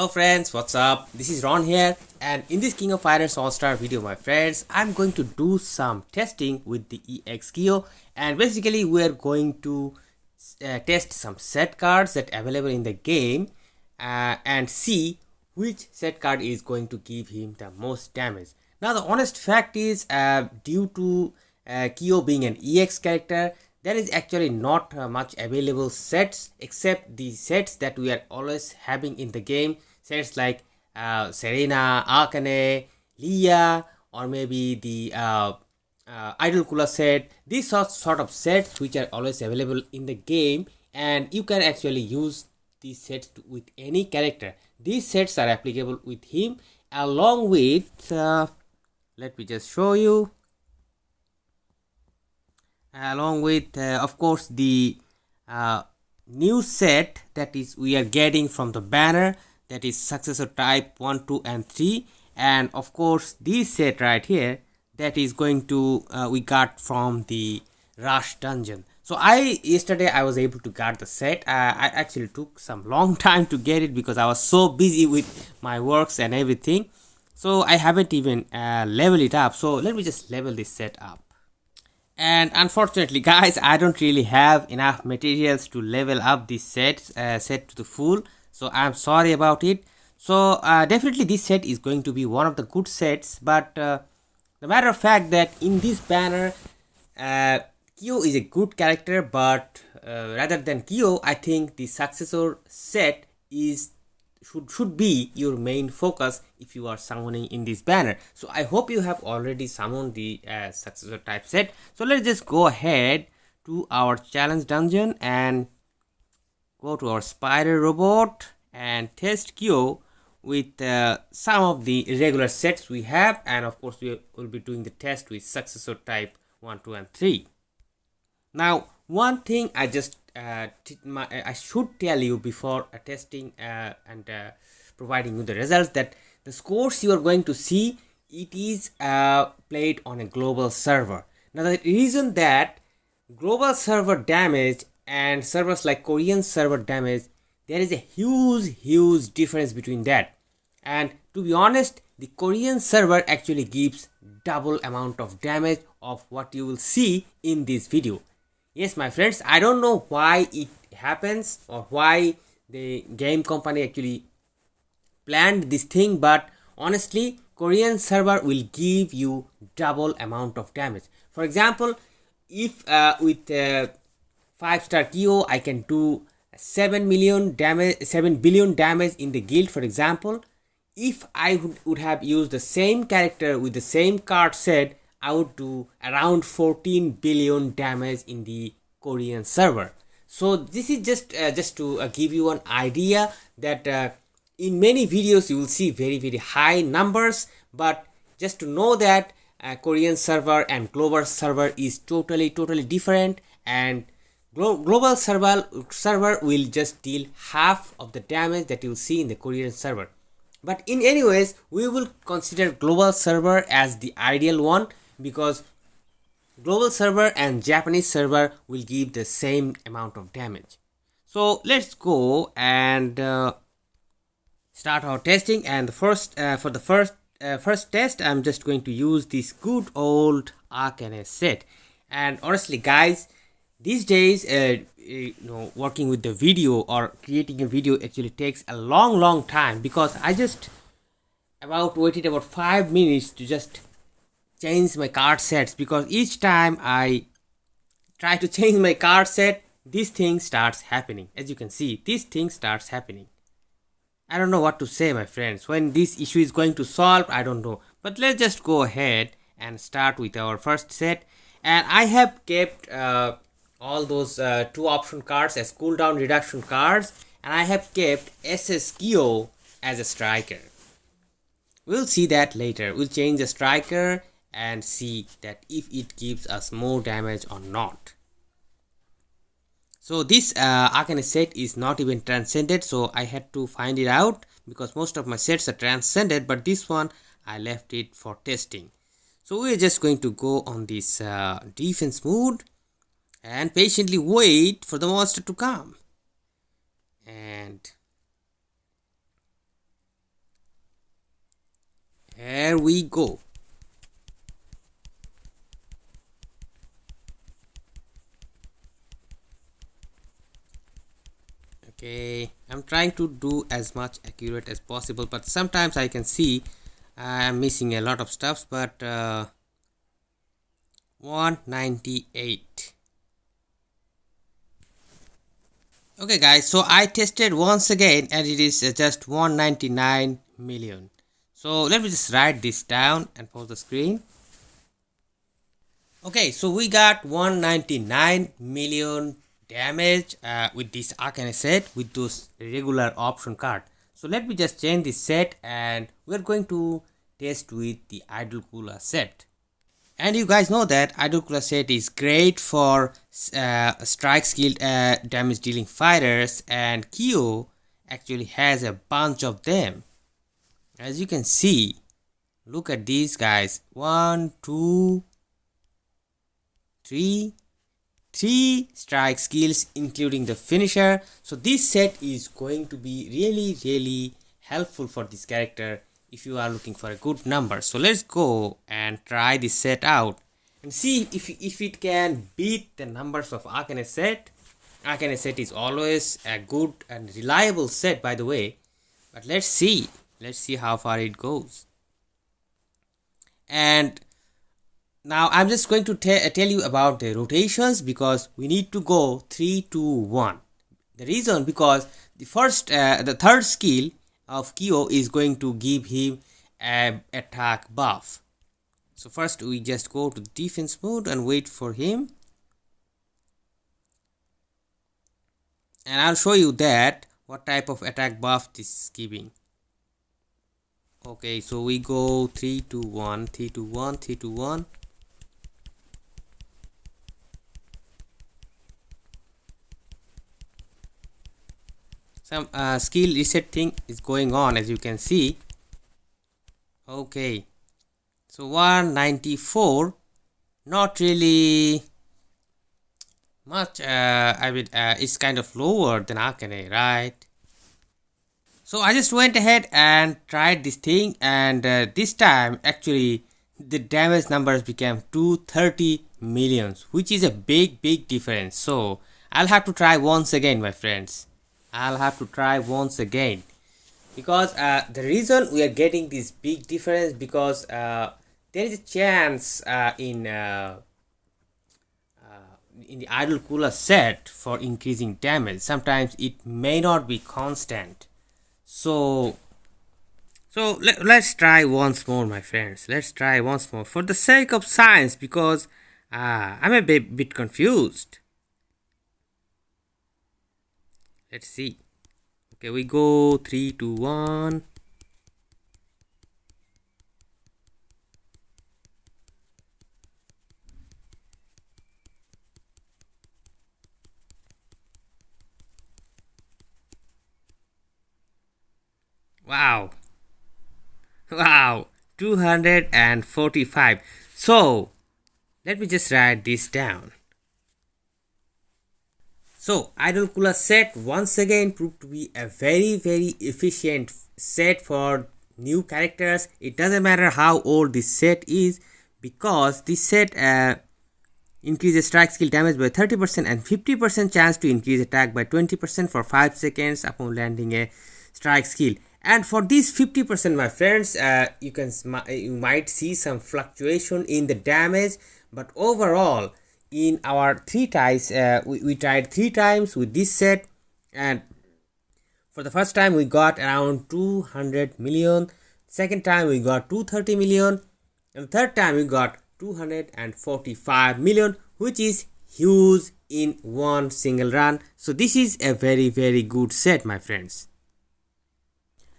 Hello friends, what's up? This is Ron here, and in this King of Fighters All-Star video, my friends, I'm going to do some testing with the Ex Kyo, and basically we're going to test some set cards that are available in the game and see which set card is going to give him the most damage. Now the honest fact is, due to Kyo being an EX character, there is actually not much available sets except the sets that we are always having in the game. Sets like Serena, Akane, Leah, or maybe the Idol Kula set. These are sort of sets which are always available in the game, and you can actually use these sets with any character. These sets are applicable with him along with, let me just show you. Along with of course the new set that is we are getting from the banner, that is Successor type 1, 2 and 3, and of course this set right here that is going to we got from the rush dungeon. So yesterday I was able to get the set. I actually took some long time to get it because I was so busy with my works and everything, so I haven't even leveled it up. So let me just level this set up. And unfortunately guys, I don't really have enough materials to level up this set to the full, so I'm sorry about it. So definitely this set is going to be one of the good sets, but the matter of fact that in this banner Kyo is a good character, but rather than Kyo, I think the Successor set is should be your main focus if you are summoning in this banner. So I hope you have already summoned the Successor type set. So let's just go ahead to our challenge dungeon and go to our spider robot and test Kyo with some of the irregular sets we have, and of course we will be doing the test with Successor type 1, 2 and 3. Now one thing I should tell you before testing and providing you the results, that the scores you are going to see, it is played on a global server. Now the reason that global server damage and servers like Korean server damage, there is a huge difference between that. And to be honest, the Korean server actually gives double amount of damage of what you will see in this video. Yes, my friends, I don't know why it happens or why the game company actually planned this thing, but honestly, Korean server will give you double amount of damage. For example, if with 5-star Kyo I can do 7 billion damage in the guild, for example, if I would have used the same character with the same card set, I would do around 14 billion damage in the Korean server. So this is just to give you an idea that in many videos you will see very high numbers, but just to know that Korean server and global server is totally different, and global server will just deal half of the damage that you will see in the Korean server. But in anyways, we will consider global server as the ideal one, because global server and Japanese server will give the same amount of damage. So let's go and start our testing. And for the first test, I'm just going to use this good old Akane set. And honestly guys, these days working with the video or creating a video actually takes a long time, because I just waited about 5 minutes to just change my card sets, because each time I try to change my card set, this thing starts happening. As you can see, this thing starts happening. I don't know what to say, my friends. When this issue is going to solve, I don't know. But let's just go ahead and start with our first set. And I have kept all those 2 option cards as cooldown reduction cards, and I have kept Ex Kyo as a striker. We'll see that later. We'll change the striker and see that if it gives us more damage or not. So this Akane set is not even transcended, so I had to find it out, because most of my sets are transcended, but this one I left it for testing. So we're just going to go on this defense mode and patiently wait for the monster to come. And Here we go. Okay, I'm trying to do as much accurate as possible, but sometimes I can see I'm missing a lot of stuff. But 198. Okay guys, so I tested once again and it is just 199 million. So let me just write this down and pause the screen. Okay, so we got 199 million damage with this Akane set with those regular option card. So let me just change this set and we're going to test with the Idol Kula set. And you guys know that Idol Kula set is great for strike skill damage dealing fighters, and Kyo actually has a bunch of them. As you can see, look at these guys. 1, 2, 3 strike skills including the finisher. So this set is going to be really helpful for this character if you are looking for a good number. So let's go and try this set out and see if it can beat the numbers of Akane set. Akane set is always a good and reliable set, by the way, but let's see how far it goes. And now I'm just going to tell you about the rotations, because we need to go 3, 2, 1. The reason, because the third skill of Kyo is going to give him an attack buff. So first we just go to defense mode and wait for him. And I'll show you that what type of attack buff this is giving. Okay, so we go 3, 2, 1, 3, 2, 1, 3, 2, 1. Some skill reset thing is going on, as you can see. Okay, so 194, not really much. I mean, it's kind of lower than Akane, right? So I just went ahead and tried this thing, and this time actually the damage numbers became 230 millions, which is a big difference. So I'll have to try once again, my friends. I'll have to try once again, because the reason we are getting this big difference, because there is a chance in the Idol Kula set for increasing damage. Sometimes it may not be constant. So let's try once more, my friends. Let's try once more for the sake of science, because I'm a bit confused. Let's see. Okay, we go 3, 2, 1. Wow, 245. So let me just write this down. So Idol Kula set once again proved to be a very efficient set for new characters. It doesn't matter how old this set is, because this set increases strike skill damage by 30% and 50% chance to increase attack by 20% for 5 seconds upon landing a strike skill. And for this 50%, my friends, you might see some fluctuation in the damage, but overall, in our 3 tries, we tried 3 times with this set, and for the first time we got around 200 million, second time we got 230 million, and the third time we got 245 million, which is huge in one single run. So this is a very good set, my friends.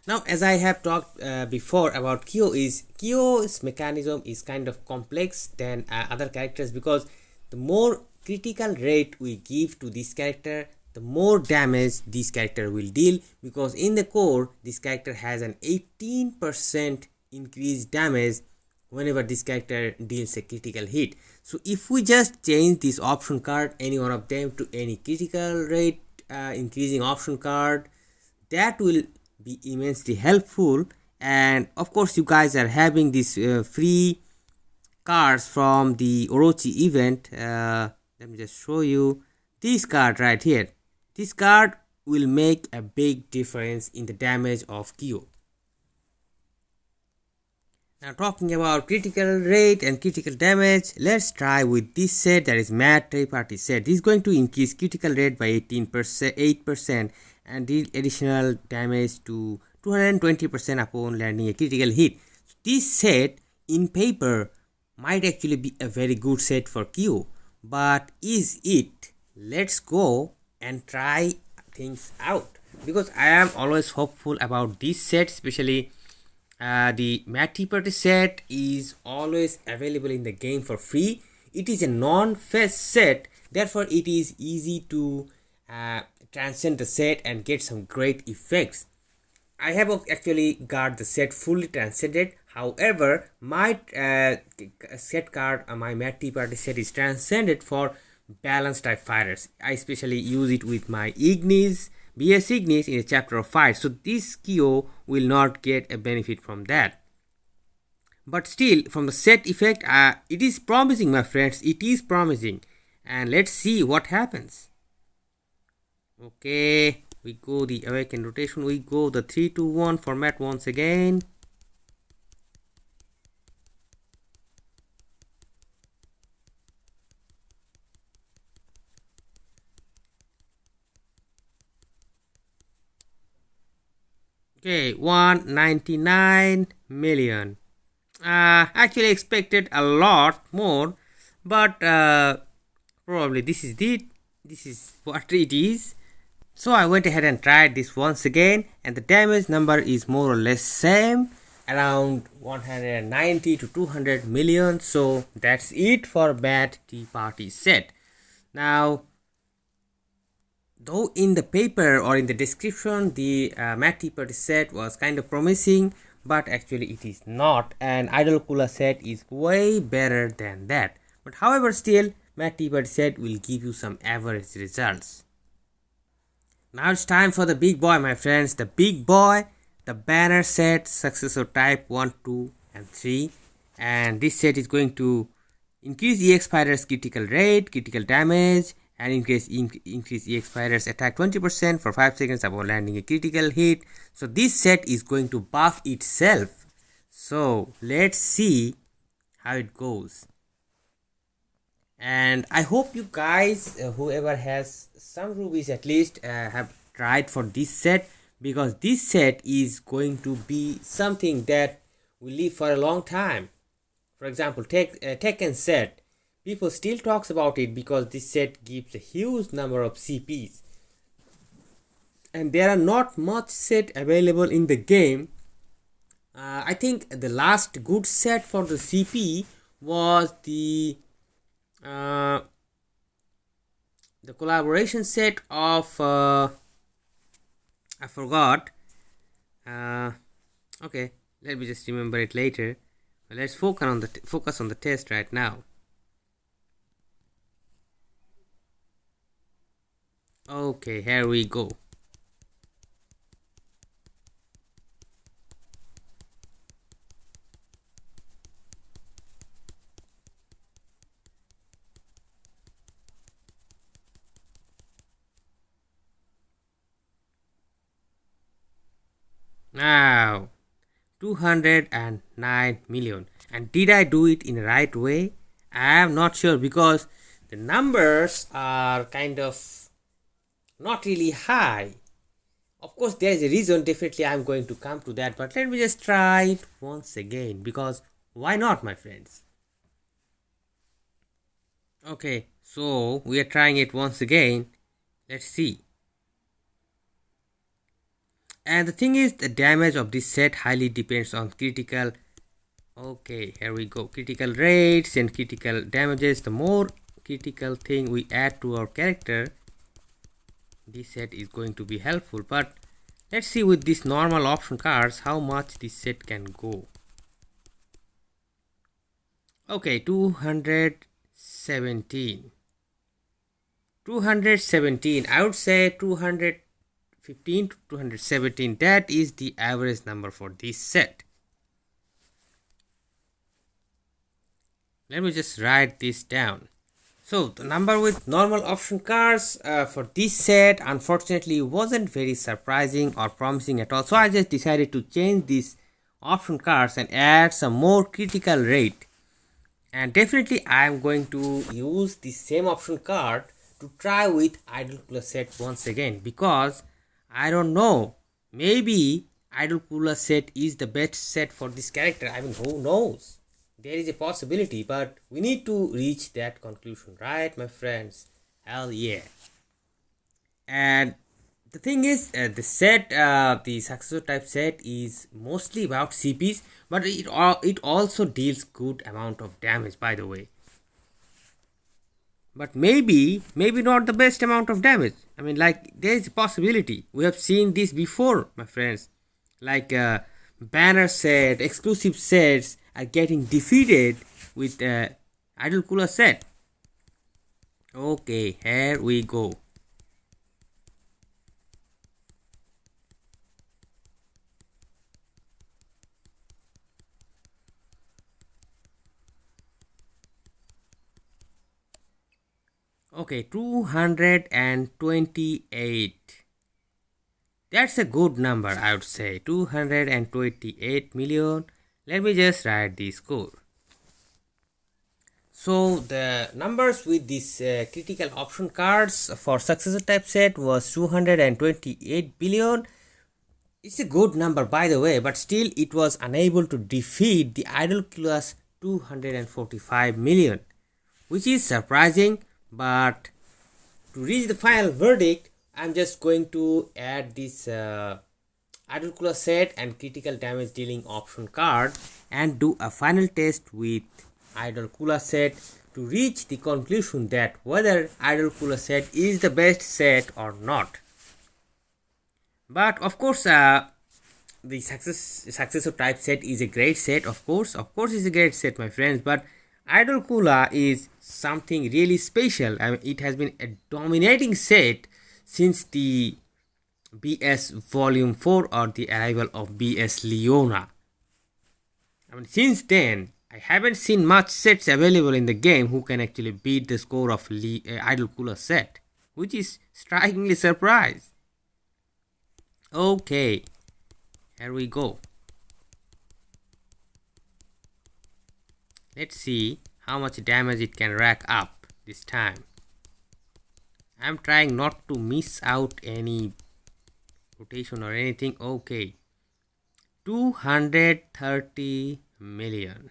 Now, as I have talked before about Kyo's mechanism is kind of complex than other characters, because the more critical rate we give to this character, the more damage this character will deal, because in the core this character has an 18% increased damage whenever this character deals a critical hit. So if we just change this option card, any one of them, to any critical rate increasing option card, that will be immensely helpful And of course you guys are having these free cards from the Orochi event. Let me just show you this card right here. This card will make a big difference in the damage of Kyo. Now talking about critical rate and critical damage, let's try with this set, that is Mad Triparty set. This is going to increase critical rate by 8% and deal additional damage to 220% upon landing a critical hit. So this set in paper might actually be a very good set for Kyo, but is it? Let's go and try things out, because I am always hopeful about this set, especially the Mad Triparty set is always available in the game for free. It is a non-fetch set, therefore it is easy to transcend the set and get some great effects. I have actually got the set fully transcended. However, my set card, my Mad Triparty set is transcended for balanced type fighters. I especially use it with my Ignis, BS Ignis in a chapter of fight. So this Kyo will not get a benefit from that. But still, from the set effect, it is promising, my friends. It is promising. And let's see what happens. Okay, we go the awaken rotation. We go the 3-2-1 format once again. Okay, 199 million. Actually expected a lot more, but probably this is what it is. So I went ahead and tried this once again, and the damage number is more or less same, around 190 to 200 million. So that's it for Mad Triparty set. Now, though in the paper or in the description the Mad Triparty set was kind of promising, but actually it is not, and Idol Kula set is way better than that. But however, still Mad Triparty set will give you some average results. Now it's time for the big boy, my friends. The big boy, the banner set, Successor type 1, 2 and 3, and this set is going to increase EX Fighter's critical rate, critical damage, and increase EX Fighter's attack 20% for 5 seconds upon landing a critical hit. So this set is going to buff itself. So let's see how it goes. And I hope you guys, whoever has some rubies at least, have tried for this set, because this set is going to be something that will live for a long time. For example, Tekken set, people still talks about it because this set gives a huge number of CPs, and there are not much set available in the game. I think the last good set for the CP was the collaboration set of I forgot. Okay, let me just remember it later. Let's focus on the test right now. Okay, here we go. Now 209 million. And did I do it in the right way? I am not sure, because the numbers are kind of not really high. Of course, there is a reason. Definitely I'm going to come to that, but let me just try it once again, because why not, my friends? Okay, so we are trying it once again. Let's see. And the thing is, the damage of this set highly depends on critical. Okay, here we go. Critical rates and critical damages. The more critical thing we add to our character, this set is going to be helpful. But let's see with these normal option cards how much this set can go. Okay, 217. I would say 215 15 to 217. That is the average number for this set. Let me just write this down. So the number with normal option cards for this set unfortunately wasn't very surprising or promising at all. So I just decided to change these option cards and add some more critical rate. And definitely I am going to use the same option card to try with Idol Kula set once again, because I don't know, maybe Idol Kula set is the best set for this character. I mean, who knows? There is a possibility, but we need to reach that conclusion, right, my friends? Hell yeah. And the thing is, the set, the Successor type set is mostly about CPs, but it also deals good amount of damage, by the way. But maybe not the best amount of damage. I mean, like, there is a possibility. We have seen this before, my friends. Like, banner set, exclusive sets are getting defeated with Idol Kula set. Okay, here we go. Okay, 228. That's a good number, I would say. 228 million. Let me just write the score. So the numbers with these critical option cards for Successor type set was 228 billion. It's a good number, by the way, but still it was unable to defeat the Idol Kula's 245 million, which is surprising. But to reach the final verdict, I'm just going to add this Idol Kula set and critical damage dealing option card and do a final test with Idol Kula set to reach the conclusion that whether Idol Kula set is the best set or not. But of course, the Successor type set is a great set. Of course, it's a great set, my friends. But Idol Kula is something really special. I mean, it has been a dominating set since the BS Volume 4 or the arrival of BS Leona. I mean, since then, I haven't seen much sets available in the game who can actually beat the score of Idol Kula set, which is strikingly surprised. Okay, here we go. Let's see how much damage it can rack up this time. I'm trying not to miss out any rotation or anything. Okay, 230 million,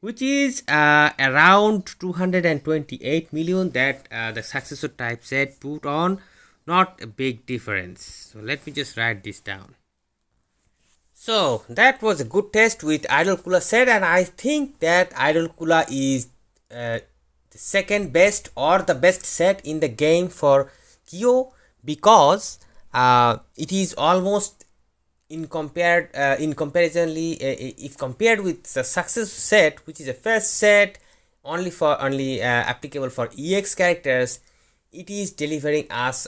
which is around 228 million that the Successor type set put on. Not a big difference. So let me just write this down. So that was a good test with Idol Kula set, and I think that Idol Kula is the second best or the best set in the game for Kyo, because it is almost if compared with the Successor set, which is a first set only applicable for EX characters, it is delivering us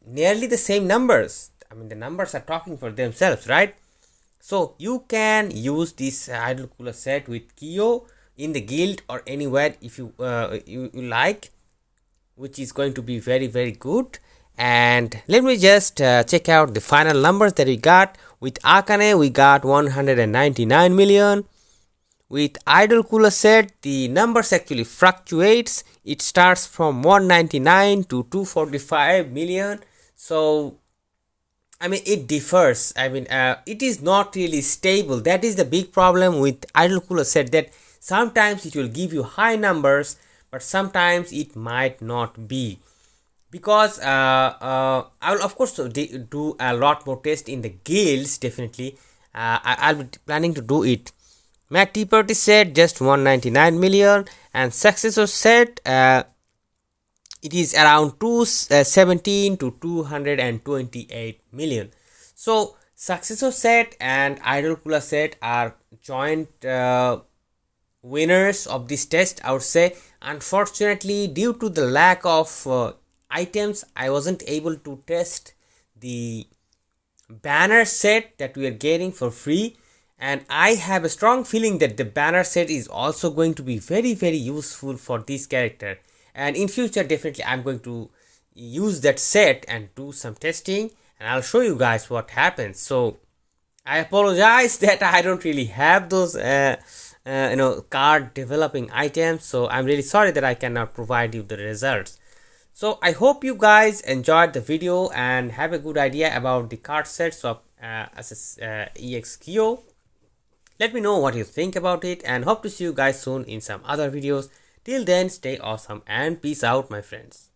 nearly the same numbers. I mean, the numbers are talking for themselves, right? So you can use this Idol Kula set with Kyo in the guild or anywhere if you like, which is going to be very, very good. And let me just check out the final numbers that we got. With Akane, we got 199 million. With Idol Kula set, the numbers actually fluctuates. It starts from 199 to 245 million. So I mean, it differs. I mean, it is not really stable. That is the big problem with Idol Kula set, that sometimes it will give you high numbers, but sometimes it might not be. Because I will of course do a lot more tests in the guilds, definitely. I'll be planning to do it. Mac Tea Party set just 199 million, and Successor set it is around 217 to 228 million. So Successor set and Idol Kula set are joint winners of this test, I would say. Unfortunately, due to the lack of items, I wasn't able to test the banner set that we are getting for free, and I have a strong feeling that the banner set is also going to be very useful for this character, and in future definitely I'm going to use that set and do some testing, and I'll show you guys what happens. So I apologize that I don't really have those card developing items, so I'm really sorry that I cannot provide you the results. So I hope you guys enjoyed the video and have a good idea about the card sets of Ex Kyo. Let me know what you think about it, and hope to see you guys soon in some other videos. Till then, stay awesome and peace out, my friends.